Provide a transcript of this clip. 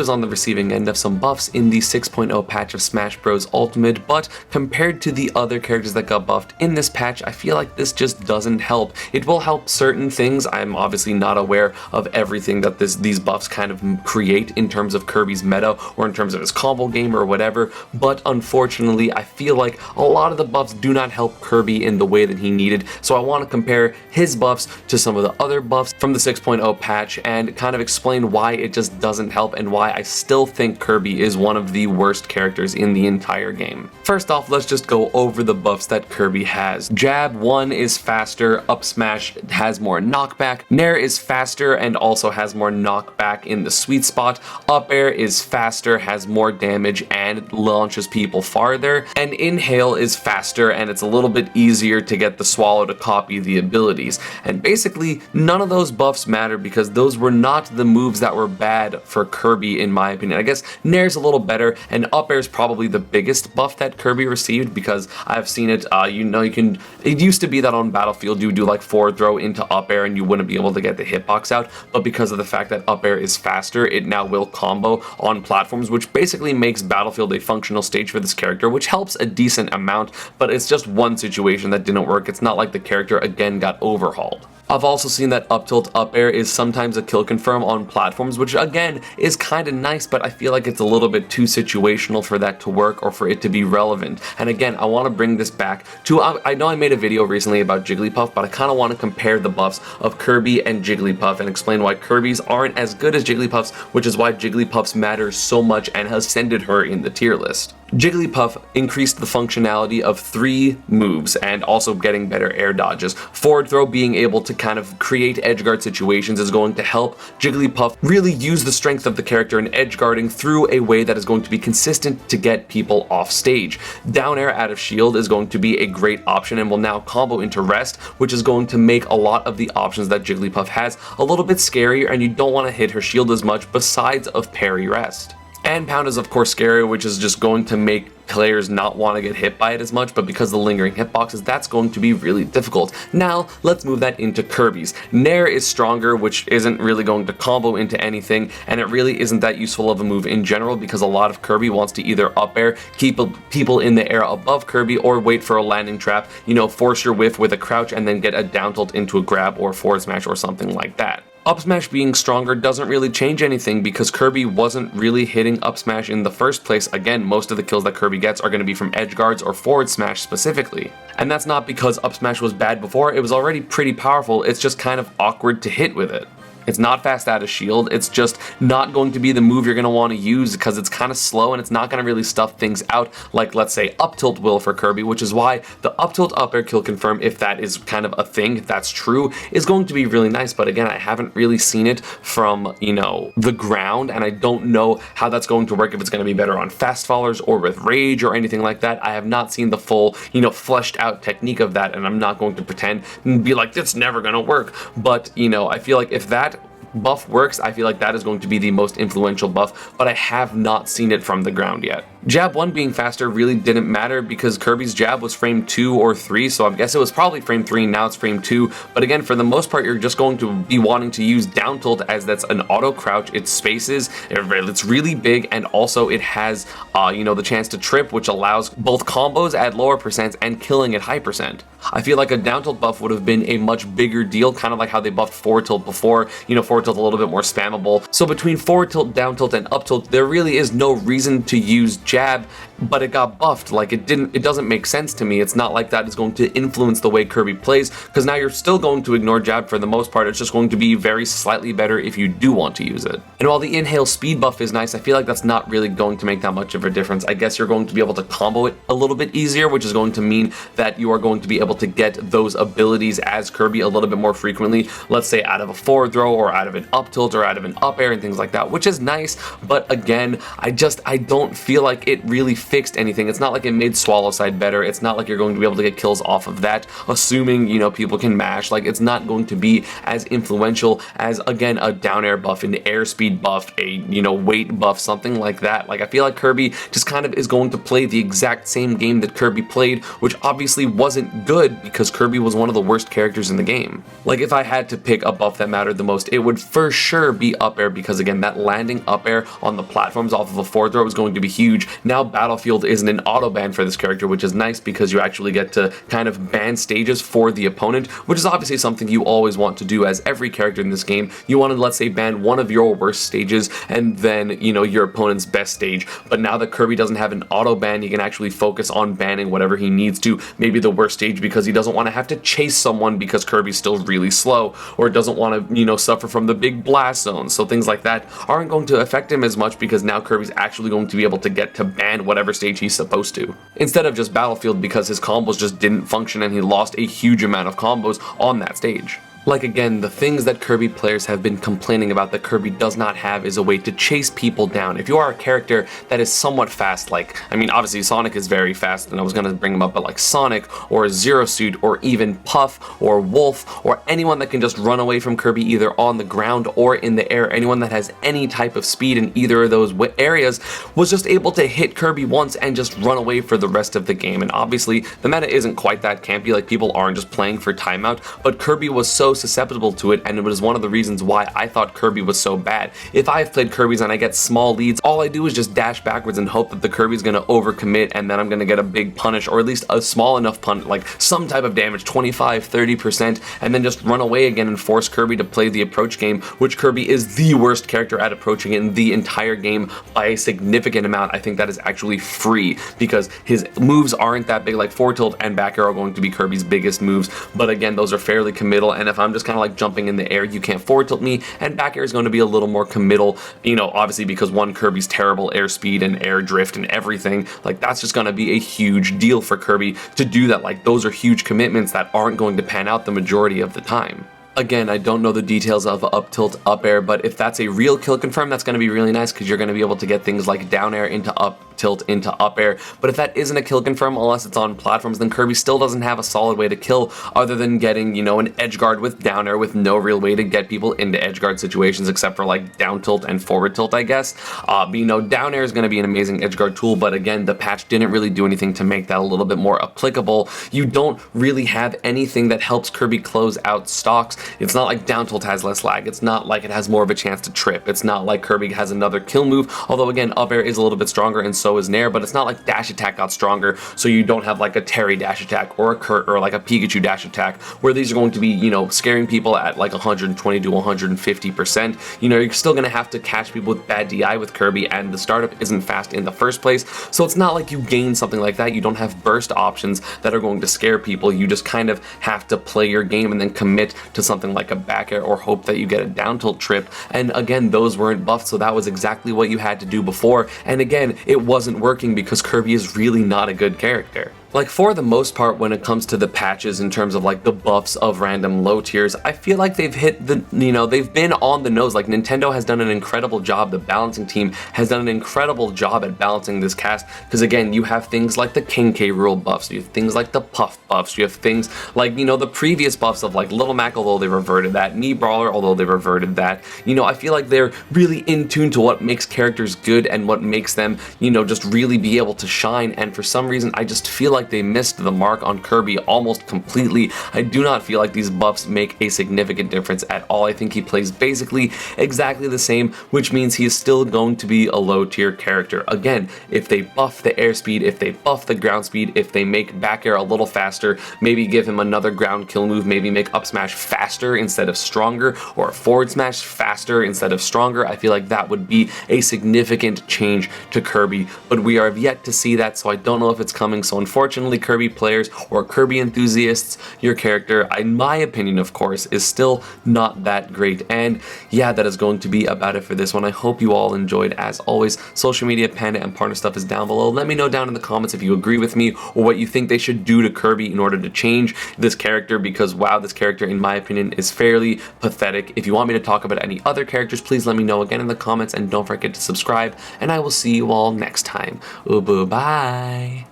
was on the receiving end of some buffs in the 6.0 patch of Smash Bros. Ultimate, but compared to the other characters that got buffed in this patch, I feel like this just doesn't help. It will help certain things. I'm obviously not aware of everything that these buffs kind of create in terms of Kirby's meta or in terms of his combo game or whatever, but unfortunately I feel like a lot of the buffs do not help Kirby in the way that he needed, so I want to compare his buffs to some of the other buffs from the 6.0 patch and kind of explain why it just doesn't help and why I still think Kirby is one of the worst characters in the entire game. First off, let's just go over the buffs that Kirby has. Jab 1 is faster, up smash has more knockback, Nair is faster and also has more knockback in the sweet spot, up air is faster, has more damage and launches people farther, and inhale is faster and it's a little bit easier to get the swallow to copy the abilities. And basically none of those buffs matter because those were not the moves that were bad for Kirby in my opinion. I guess Nair's a little better and up air is probably the biggest buff that Kirby received because I've seen it, it used to be that on Battlefield you would do like forward throw into up air and you wouldn't be able to get the hitbox out, but because of the fact that up air is faster, it now will combo on platforms, which basically makes Battlefield a functional stage for this character, which helps a decent amount, but it's just one situation that didn't work. It's not like the character again got overhauled. I've also seen that up tilt up air is sometimes a kill confirm on platforms, which again is kind of nice, but I feel like it's a little bit too situational for that to work or for it to be relevant. And again, I want to bring this back to, I know I made a video recently about Jigglypuff, but I kind of want to compare the buffs of Kirby and Jigglypuff and explain why Kirby's aren't as good as Jigglypuff's, which is why Jigglypuff's matters so much and has ascended her in the tier list. Jigglypuff increased the functionality of 3 moves and also getting better air dodges. Forward throw, being able to kind of create edge guard situations, is going to help Jigglypuff really use the strength of the character in edge guarding through a way that is going to be consistent to get people off stage. Down air out of shield is going to be a great option and will now combo into rest, which is going to make a lot of the options that Jigglypuff has a little bit scarier, and you don't want to hit her shield as much besides of parry rest. And Pound is of course scarier, which is just going to make players not want to get hit by it as much, but because of the lingering hitboxes, that's going to be really difficult. Now, let's move that into Kirby's. Nair is stronger, which isn't really going to combo into anything, and it really isn't that useful of a move in general because a lot of Kirby wants to either up air, keep people in the air above Kirby, or wait for a landing trap, force your whiff with a crouch and then get a down tilt into a grab or forward smash or something like that. Up smash being stronger doesn't really change anything because Kirby wasn't really hitting up smash in the first place. Again, most of the kills that Kirby gets are going to be from edge guards or forward smash specifically. And that's not because up smash was bad before, it was already pretty powerful, it's just kind of awkward to hit with it. It's not fast out of shield, it's just not going to be the move you're going to want to use because it's kind of slow and it's not going to really stuff things out like, let's say, up tilt will for Kirby, which is why the up tilt up air kill confirm, if that is kind of a thing, if that's true, is going to be really nice. But again, I haven't really seen it from, the ground, and I don't know how that's going to work, if it's going to be better on fast fallers or with rage or anything like that. I have not seen the full, fleshed out technique of that, and I'm not going to pretend and be like, it's never going to work. But, I feel like if that buff works, I feel like that is going to be the most influential buff, but I have not seen it from the ground yet. Jab 1 being faster really didn't matter because Kirby's jab was frame 2 or 3, so I guess it was probably frame 3, now it's frame 2, but again, for the most part, you're just going to be wanting to use down tilt as that's an auto crouch, it spaces, it's really big, and also it has, the chance to trip, which allows both combos at lower percents and killing at high percent. I feel like a down tilt buff would have been a much bigger deal, kind of like how they buffed forward tilt before, forward tilt a little bit more spammable. So between forward tilt, down tilt, and up tilt, there really is no reason to use jab, but it got buffed. Like it doesn't make sense to me. It's not like that is going to influence the way Kirby plays, because now you're still going to ignore jab for the most part. It's just going to be very slightly better if you do want to use it. And while the inhale speed buff is nice, I feel like that's not really going to make that much of a difference. I guess you're going to be able to combo it a little bit easier, which is going to mean that you are going to be able to get those abilities as Kirby a little bit more frequently, let's say out of a forward throw or out of an up tilt or out of an up air and things like that, which is nice. But again, I don't feel like it really fixed anything. It's not like it made Swallow Side better. It's not like you're going to be able to get kills off of that, assuming, you know, people can mash. Like, it's not going to be as influential as, again, a down air buff, an airspeed buff, a, you know, weight buff, something like that. Like, I feel like Kirby just kind of is going to play the exact same game that Kirby played, which obviously wasn't good because Kirby was one of the worst characters in the game. Like, if I had to pick a buff that mattered the most, it would for sure be up air, because again, that landing up air on the platforms off of a forward throw is going to be huge. Now Battlefield isn't an auto ban for this character, which is nice because you actually get to kind of ban stages for the opponent, which is obviously something you always want to do as every character in this game. You want to, let's say, ban one of your worst stages and then, you know, your opponent's best stage. But now that Kirby doesn't have an auto ban, he can actually focus on banning whatever he needs to, maybe the worst stage, because he doesn't want to have to chase someone because Kirby's still really slow, or doesn't want to, you know, suffer from the big blast zones. So things like that aren't going to affect him as much because now Kirby's actually going to be able to get to ban whatever stage he's supposed to, instead of just Battlefield, because his combos just didn't function and he lost a huge amount of combos on that stage. Like, again, the things that Kirby players have been complaining about that Kirby does not have is a way to chase people down. If you are a character that is somewhat fast, like, I mean, obviously Sonic is very fast, and I was going to bring him up, but like Sonic, or Zero Suit, or even Puff, or Wolf, or anyone that can just run away from Kirby either on the ground or in the air, anyone that has any type of speed in either of those areas, was just able to hit Kirby once and just run away for the rest of the game. And obviously, the meta isn't quite that campy, like, people aren't just playing for timeout, but Kirby was so susceptible to it, and it was one of the reasons why I thought Kirby was so bad. If I've played Kirby's and I get small leads, all I do is just dash backwards and hope that the Kirby's gonna overcommit, and then I'm gonna get a big punish, or at least a small enough punish, like some type of damage, 25-30%, and then just run away again and force Kirby to play the approach game, which Kirby is the worst character at approaching in the entire game by a significant amount. I think that is actually free, because his moves aren't that big. Like, forward tilt and back air are going to be Kirby's biggest moves, but again, those are fairly committal, and if I'm just kind of like jumping in the air, you can't forward tilt me, and back air is going to be a little more committal, you know, obviously because one, Kirby's terrible airspeed and air drift and everything. Like, that's just going to be a huge deal for Kirby to do that. Like, those are huge commitments that aren't going to pan out the majority of the time. Again, I don't know the details of up tilt, up air, but if that's a real kill confirm, that's going to be really nice, because you're going to be able to get things like down air into up tilt into up air. But if that isn't a kill confirm, unless it's on platforms, then Kirby still doesn't have a solid way to kill other than getting, you know, an edge guard with down air, with no real way to get people into edge guard situations except for like down tilt and forward tilt, I guess. But you know, down air is going to be an amazing edge guard tool, but again, the patch didn't really do anything to make that a little bit more applicable. You don't really have anything that helps Kirby close out stocks. It's not like down tilt has less lag. It's not like it has more of a chance to trip. It's not like Kirby has another kill move, although again, up air is a little bit stronger and so is nair, but it's not like dash attack got stronger, so you don't have like a Terry dash attack or a Kurt or like a Pikachu dash attack, where these are going to be, you know, scaring people at like 120 to 150%. You know, you're still going to have to catch people with bad DI with Kirby, and the startup isn't fast in the first place, so it's not like you gain something like that. You don't have burst options that are going to scare people. You just kind of have to play your game and then commit to something like a back air or hope that you get a down tilt trip. And again, those weren't buffed, so that was exactly what you had to do before, and again, it wasn't working because Kirby is really not a good character. Like, for the most part, when it comes to the patches in terms of like the buffs of random low tiers, I feel like they've hit the, you know, they've been on the nose. Like, Nintendo has done an incredible job, the balancing team has done an incredible job at balancing this cast, because again, you have things like the King K. Rool buffs, you have things like the Puff buffs, you have things like, you know, the previous buffs of like Little Mac, although they reverted that, Knee Brawler, although they reverted that. You know, I feel like they're really in tune to what makes characters good and what makes them, you know, just really be able to shine, and for some reason, I just feel like they missed the mark on Kirby almost completely. I do not feel like these buffs make a significant difference at all. I think he plays basically exactly the same, which means he is still going to be a low tier character. Again, if they buff the airspeed, if they buff the ground speed, if they make back air a little faster, maybe give him another ground kill move, maybe make up smash faster instead of stronger, or forward smash faster instead of stronger, I feel like that would be a significant change to Kirby, but we are yet to see that, so I don't know if it's coming. So unfortunately, unfortunately, Kirby players or Kirby enthusiasts, your character, in my opinion of course, is still not that great. And yeah, that is going to be about it for this one. I hope you all enjoyed. As always, social media, Panda, and partner stuff is down below. Let me know down in the comments if you agree with me or what you think they should do to Kirby in order to change this character, because wow, this character in my opinion is fairly pathetic. If you want me to talk about any other characters, please let me know again in the comments, and don't forget to subscribe, and I will see you all next time. Bye.